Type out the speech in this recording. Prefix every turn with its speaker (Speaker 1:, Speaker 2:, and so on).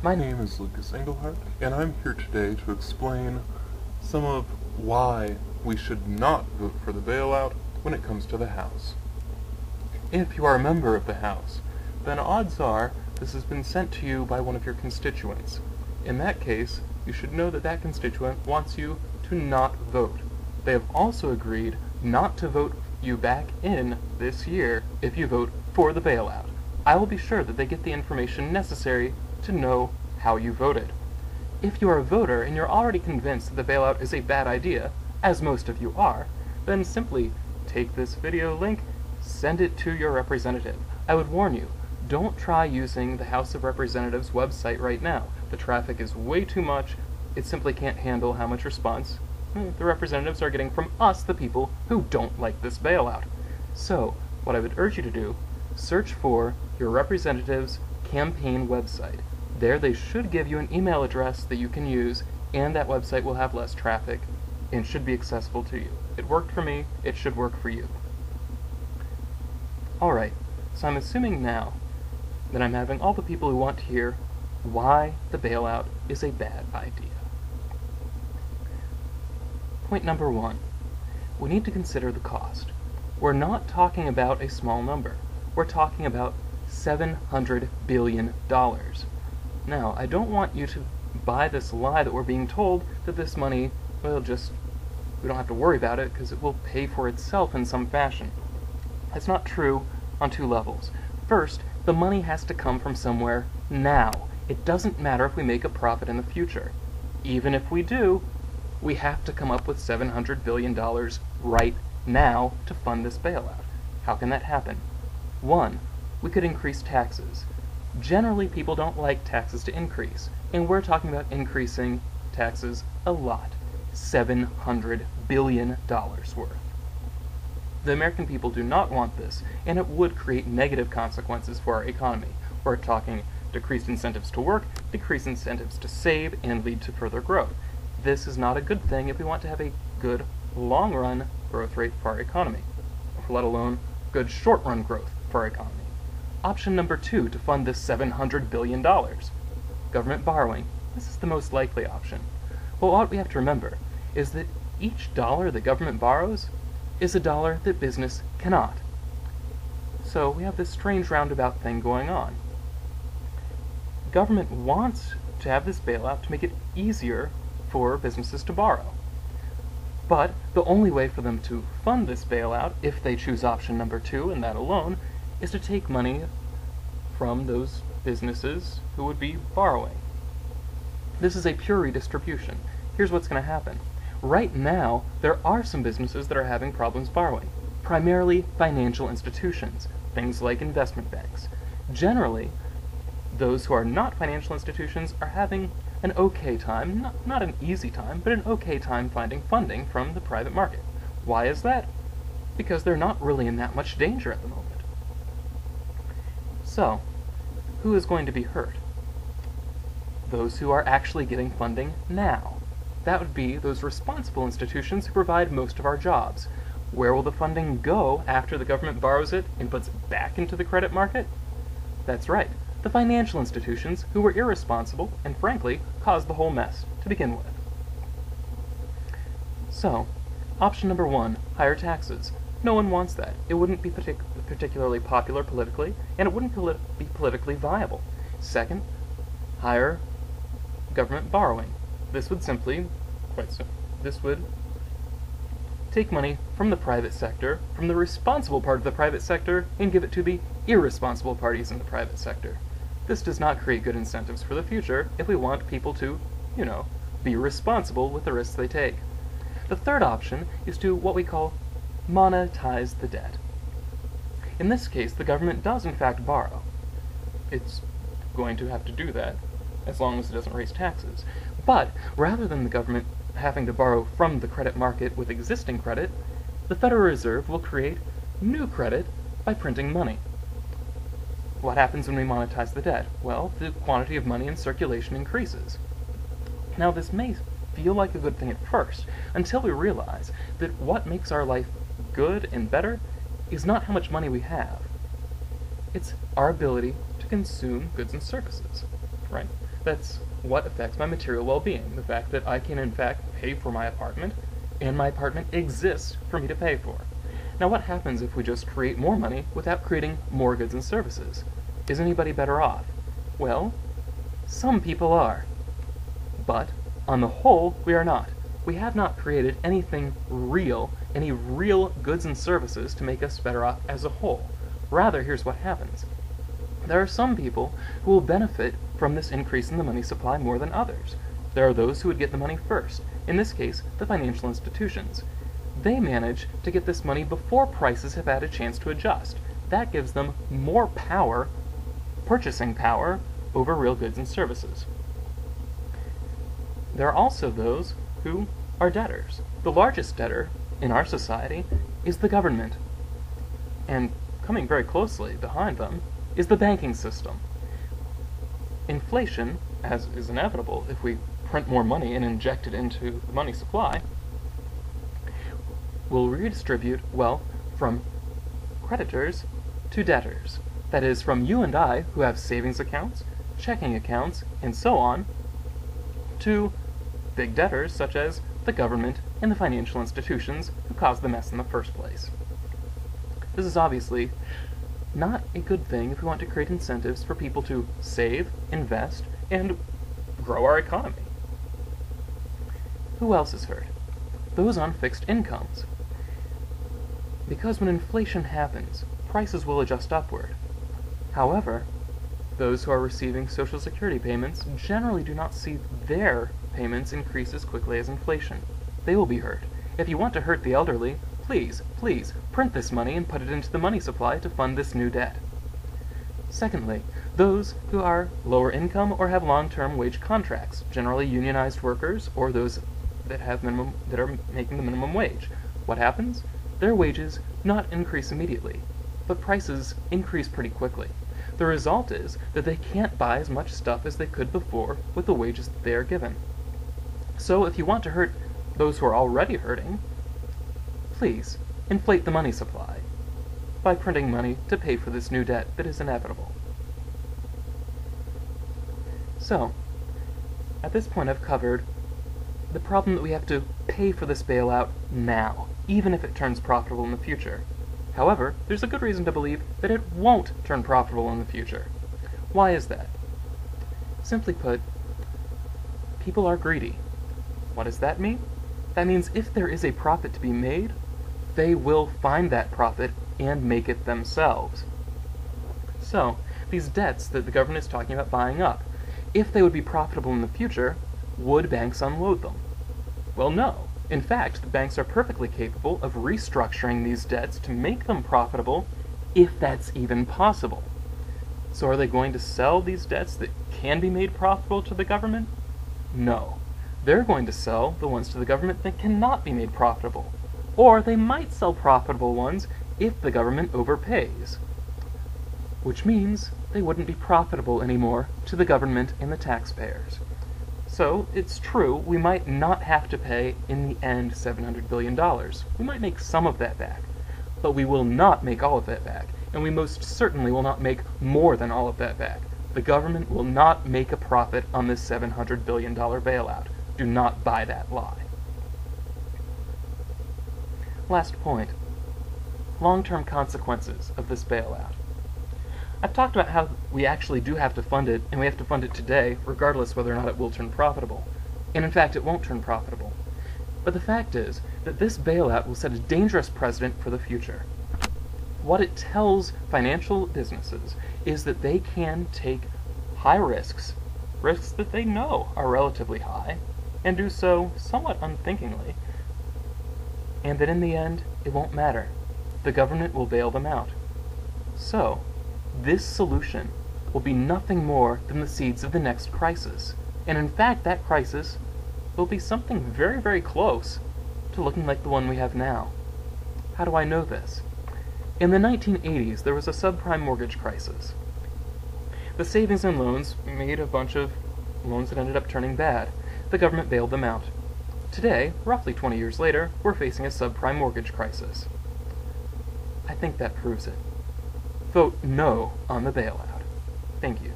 Speaker 1: My name is Lucas Engelhardt, and I'm here today to explain some of why we should not vote for the bailout when it comes to the House. If you are a member of the House, then odds are this has been sent to you by one of your constituents. In that case, you should know that that constituent wants you to not vote. They have also agreed not to vote you back in this year if you vote for the bailout. I will be sure that they get the information necessary to know how you voted. If you are a voter and you're already convinced that the bailout is a bad idea, as most of you are, then simply take this video link, send it to your representative. I would warn you, don't try using the House of Representatives website right now. The traffic is way too much. It simply can't handle how much response the representatives are getting from us, the people who don't like this bailout. So, what I would urge you to do, search for your representative's campaign website. There they should give you an email address that you can use, and that website will have less traffic and should be accessible to you. It worked for me, it should work for you. Alright, so I'm assuming now that I'm having all the people who want to hear why the bailout is a bad idea. Point number one, we need to consider the cost. We're not talking about a small number. We're talking about $700 billion. Now, I don't want you to buy this lie that we're being told that this money, well, we don't have to worry about it because it will pay for itself in some fashion. That's not true on two levels. First, the money has to come from somewhere now. It doesn't matter if we make a profit in the future. Even if we do, we have to come up with $700 billion right now to fund this bailout. How can that happen? One, we could increase taxes. Generally, people don't like taxes to increase, and we're talking about increasing taxes a lot. $700 billion worth. The American people do not want this, and it would create negative consequences for our economy. We're talking decreased incentives to work, decreased incentives to save, and lead to further growth. This is not a good thing if we want to have a good long-run growth rate for our economy, let alone good short-run growth for our economy. Option number two to fund this $700 billion. Government borrowing. This is the most likely option. But what we have to remember is that each dollar that government borrows is a dollar that business cannot. So we have this strange roundabout thing going on. Government wants to have this bailout to make it easier for businesses to borrow. But the only way for them to fund this bailout, if they choose option number two and that alone, is to take money from those businesses who would be borrowing. This is a pure redistribution. Here's what's going to happen. Right now, there are some businesses that are having problems borrowing, primarily financial institutions, things like investment banks. Generally, those who are not financial institutions are having an okay time, not an easy time, but an okay time finding funding from the private market. Why is that? Because they're not really in that much danger at the moment. So, who is going to be hurt? Those who are actually getting funding now. That would be those responsible institutions who provide most of our jobs. Where will the funding go after the government borrows it and puts it back into the credit market? That's right. The financial institutions who were irresponsible and, frankly, caused the whole mess to begin with. So, option number one, higher taxes. No one wants that. It wouldn't be particularly popular politically, and it wouldn't be politically viable. Second, higher government borrowing. This would take money from the private sector, from the responsible part of the private sector, and give it to the irresponsible parties in the private sector. This does not create good incentives for the future if we want people to, be responsible with the risks they take. The third option is to what we call monetize the debt. In this case, the government does in fact borrow. It's going to have to do that as long as it doesn't raise taxes. But rather than the government having to borrow from the credit market with existing credit, the Federal Reserve will create new credit by printing money. What happens when we monetize the debt? Well, the quantity of money in circulation increases. Now, this may feel like a good thing at first, until we realize that what makes our life good and better is not how much money we have. It's our ability to consume goods and services. right? That's what affects my material well-being, the fact that I can in fact pay for my apartment, and my apartment exists for me to pay for. Now what happens if we just create more money without creating more goods and services? Is anybody better off? Well, some people are. But, on the whole, we are not. We have not created anything real, any real goods and services to make us better off as a whole. Rather, here's what happens. There are some people who will benefit from this increase in the money supply more than others. There are those who would get the money first, in this case, the financial institutions. They manage to get this money before prices have had a chance to adjust. That gives them more power, purchasing power, over real goods and services. There are also those who are debtors. The largest debtor in our society is the government. And coming very closely behind them is the banking system. Inflation, as is inevitable if we print more money and inject it into the money supply, will redistribute wealth from creditors to debtors. That is, from you and I, who have savings accounts, checking accounts, and so on, to big debtors such as the government and the financial institutions who caused the mess in the first place. This is obviously not a good thing if we want to create incentives for people to save, invest, and grow our economy. Who else is hurt? Those on fixed incomes. Because when inflation happens, prices will adjust upward. However, those who are receiving Social Security payments generally do not see their payments increase as quickly as inflation. They will be hurt. If you want to hurt the elderly, please, please, print this money and put it into the money supply to fund this new debt. Secondly, those who are lower income or have long-term wage contracts, generally unionized workers or those that are making the minimum wage. What happens? Their wages not increase immediately, but prices increase pretty quickly. The result is that they can't buy as much stuff as they could before with the wages that they are given. So if you want to hurt those who are already hurting, please inflate the money supply by printing money to pay for this new debt that is inevitable. So, at this point I've covered the problem that we have to pay for this bailout now, even if it turns profitable in the future. However, there's a good reason to believe that it won't turn profitable in the future. Why is that? Simply put, people are greedy. What does that mean? That means if there is a profit to be made, they will find that profit and make it themselves. So, these debts that the government is talking about buying up, if they would be profitable in the future, would banks unload them? Well, no. In fact, the banks are perfectly capable of restructuring these debts to make them profitable, if that's even possible. So are they going to sell these debts that can be made profitable to the government? No. They're going to sell the ones to the government that cannot be made profitable. Or they might sell profitable ones if the government overpays. Which means they wouldn't be profitable anymore to the government and the taxpayers. So, it's true, we might not have to pay, in the end, $700 billion. We might make some of that back. But we will not make all of that back, and we most certainly will not make more than all of that back. The government will not make a profit on this $700 billion bailout. Do not buy that lie. Last point. Long-term consequences of this bailout. I've talked about how we actually do have to fund it, and we have to fund it today, regardless whether or not it will turn profitable. And in fact, it won't turn profitable. But the fact is that this bailout will set a dangerous precedent for the future. What it tells financial businesses is that they can take high risks that they know are relatively high, and do so somewhat unthinkingly, and that in the end, it won't matter. The government will bail them out. So, this solution will be nothing more than the seeds of the next crisis. And in fact, that crisis will be something very, very close to looking like the one we have now. How do I know this? In the 1980s, there was a subprime mortgage crisis. The savings and loans made a bunch of loans that ended up turning bad. The government bailed them out. Today, roughly 20 years later, we're facing a subprime mortgage crisis. I think that proves it. Vote no on the bailout. Thank you.